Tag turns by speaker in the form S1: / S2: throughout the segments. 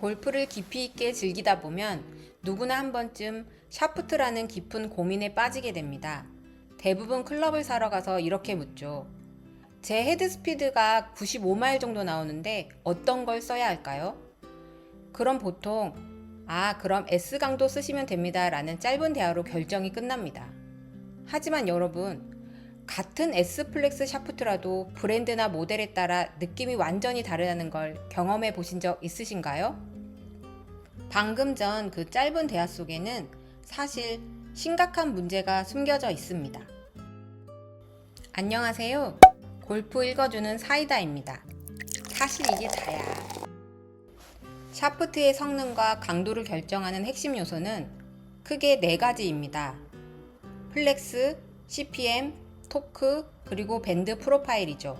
S1: 골프를 깊이 있게 즐기다 보면 누구나 한 번쯤 샤프트라는 깊은 고민에 빠지게 됩니다. 대부분 클럽을 사러 가서 이렇게 묻죠. 제 헤드 스피드가 95마일 정도 나오는데 어떤 걸 써야 할까요? 그럼 보통 그럼 S 강도 쓰시면 됩니다 라는 짧은 대화로 결정이 끝납니다. 하지만 여러분, 같은 S 플렉스 샤프트라도 브랜드나 모델에 따라 느낌이 완전히 다르다는 걸 경험해 보신 적 있으신가요? 방금 전 그 짧은 대화 속에는 사실 심각한 문제가 숨겨져 있습니다. 안녕하세요. 골프 읽어주는 사이다입니다. 사실 이게 다야. 샤프트의 성능과 강도를 결정하는 핵심 요소는 크게 4가지입니다. 플렉스, CPM, 토크, 그리고 밴드 프로파일이죠.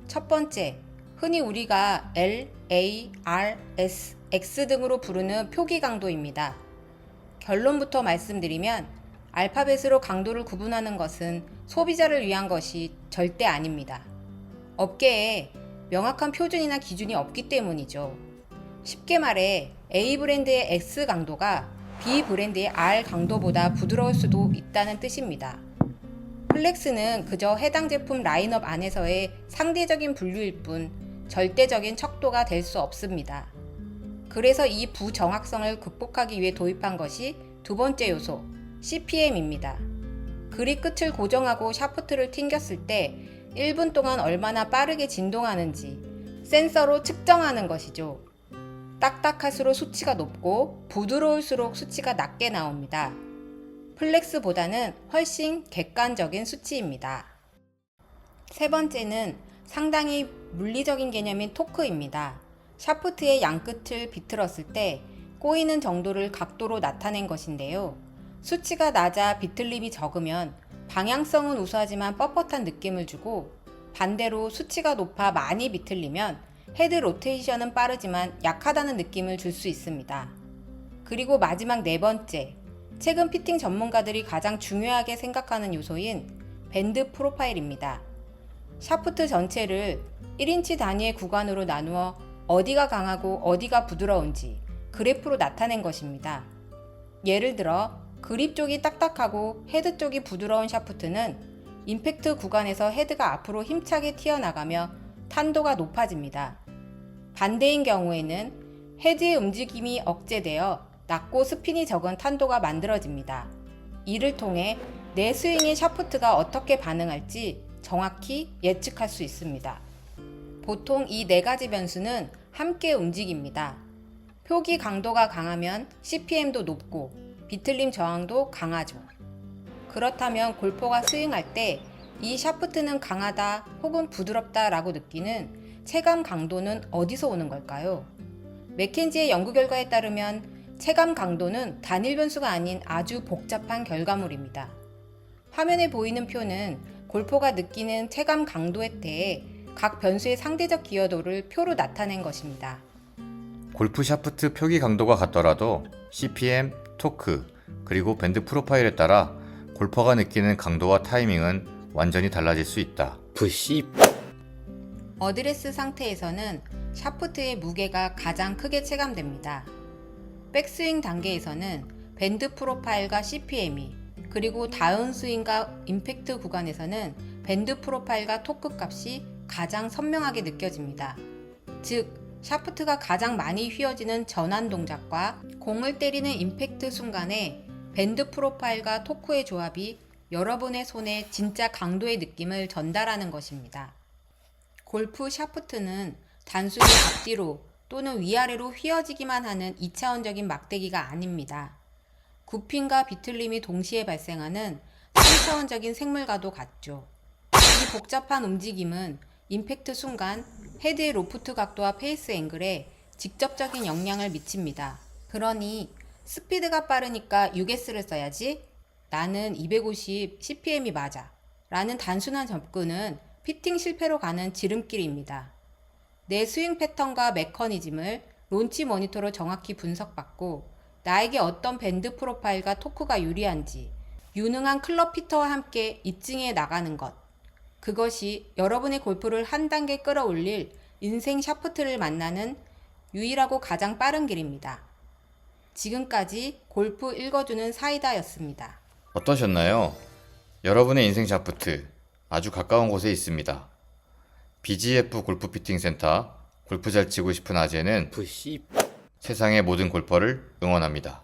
S1: 첫 번째, 흔히 우리가 L, A, R, S, X 등으로 부르는 표기 강도입니다. 결론부터 말씀드리면 알파벳으로 강도를 구분하는 것은 소비자를 위한 것이 절대 아닙니다. 업계에 명확한 표준이나 기준이 없기 때문이죠. 쉽게 말해 A 브랜드의 X 강도가 B 브랜드의 R 강도보다 부드러울 수도 있다는 뜻입니다. 플렉스는 그저 해당 제품 라인업 안에서의 상대적인 분류일 뿐 절대적인 척도가 될 수 없습니다. 그래서 이 부정확성을 극복하기 위해 도입한 것이 두 번째 요소, CPM입니다. 그립 끝을 고정하고 샤프트를 튕겼을 때 1분 동안 얼마나 빠르게 진동하는지 센서로 측정하는 것이죠. 딱딱할수록 수치가 높고 부드러울수록 수치가 낮게 나옵니다. 플렉스보다는 훨씬 객관적인 수치입니다. 세 번째는 상당히 물리적인 개념인 토크입니다. 샤프트의 양끝을 비틀었을 때 꼬이는 정도를 각도로 나타낸 것인데요. 수치가 낮아 비틀림이 적으면 방향성은 우수하지만 뻣뻣한 느낌을 주고, 반대로 수치가 높아 많이 비틀리면 헤드 로테이션은 빠르지만 약하다는 느낌을 줄 수 있습니다. 그리고 마지막 4번째, 최근 피팅 전문가들이 가장 중요하게 생각하는 요소인 밴드 프로파일입니다. 샤프트 전체를 1인치 단위의 구간으로 나누어 어디가 강하고 어디가 부드러운지 그래프로 나타낸 것입니다. 예를 들어 그립 쪽이 딱딱하고 헤드 쪽이 부드러운 샤프트는 임팩트 구간에서 헤드가 앞으로 힘차게 튀어나가며 탄도가 높아집니다. 반대인 경우에는 헤드의 움직임이 억제되어 낮고 스핀이 적은 탄도가 만들어집니다. 이를 통해 내 스윙의 샤프트가 어떻게 반응할지 정확히 예측할 수 있습니다. 보통 이 4가지 변수는 함께 움직입니다. 표기 강도가 강하면 CPM도 높고 비틀림 저항도 강하죠. 그렇다면 골퍼가 스윙할 때 이 샤프트는 강하다 혹은 부드럽다 라고 느끼는 체감 강도는 어디서 오는 걸까요? 맥켄지의 연구 결과에 따르면 체감 강도는 단일 변수가 아닌 아주 복잡한 결과물입니다. 화면에 보이는 표는 골퍼가 느끼는 체감 강도에 대해 각 변수의 상대적 기여도를 표로 나타낸 것입니다.
S2: 골프 샤프트 표기 강도가 같더라도 CPM, 토크, 그리고 밴드 프로파일에 따라 골퍼가 느끼는 강도와 타이밍은 완전히 달라질 수 있다.
S1: 어드레스 상태에서는 샤프트의 무게가 가장 크게 체감됩니다. 백스윙 단계에서는 밴드 프로파일과 CPM이, 그리고 다운스윙과 임팩트 구간에서는 밴드 프로파일과 토크 값이 가장 선명하게 느껴집니다. 즉, 샤프트가 가장 많이 휘어지는 전환 동작과 공을 때리는 임팩트 순간에 밴드 프로파일과 토크의 조합이 여러분의 손에 진짜 강도의 느낌을 전달하는 것입니다. 골프 샤프트는 단순히 앞뒤로 또는 위아래로 휘어지기만 하는 2차원적인 막대기가 아닙니다. 굽힘과 비틀림이 동시에 발생하는 3차원적인 생물과도 같죠. 이 복잡한 움직임은 임팩트 순간 헤드의 로프트 각도와 페이스 앵글에 직접적인 영향을 미칩니다. 그러니 스피드가 빠르니까 6S를 써야지, 나는 250 CPM이 맞아 라는 단순한 접근은 피팅 실패로 가는 지름길입니다. 내 스윙 패턴과 메커니즘을 론치 모니터로 정확히 분석받고 나에게 어떤 밴드 프로파일과 토크가 유리한지 유능한 클럽 피터와 함께 입증해 나가는 것, 그것이 여러분의 골프를 한 단계 끌어올릴 인생 샤프트를 만나는 유일하고 가장 빠른 길입니다. 지금까지 골프 읽어주는 사이다였습니다.
S2: 어떠셨나요? 여러분의 인생 샤프트 아주 가까운 곳에 있습니다. BGF 골프 피팅 센터 골프 잘 치고 싶은 아재는
S3: 부시
S2: 세상의 모든 골퍼를 응원합니다.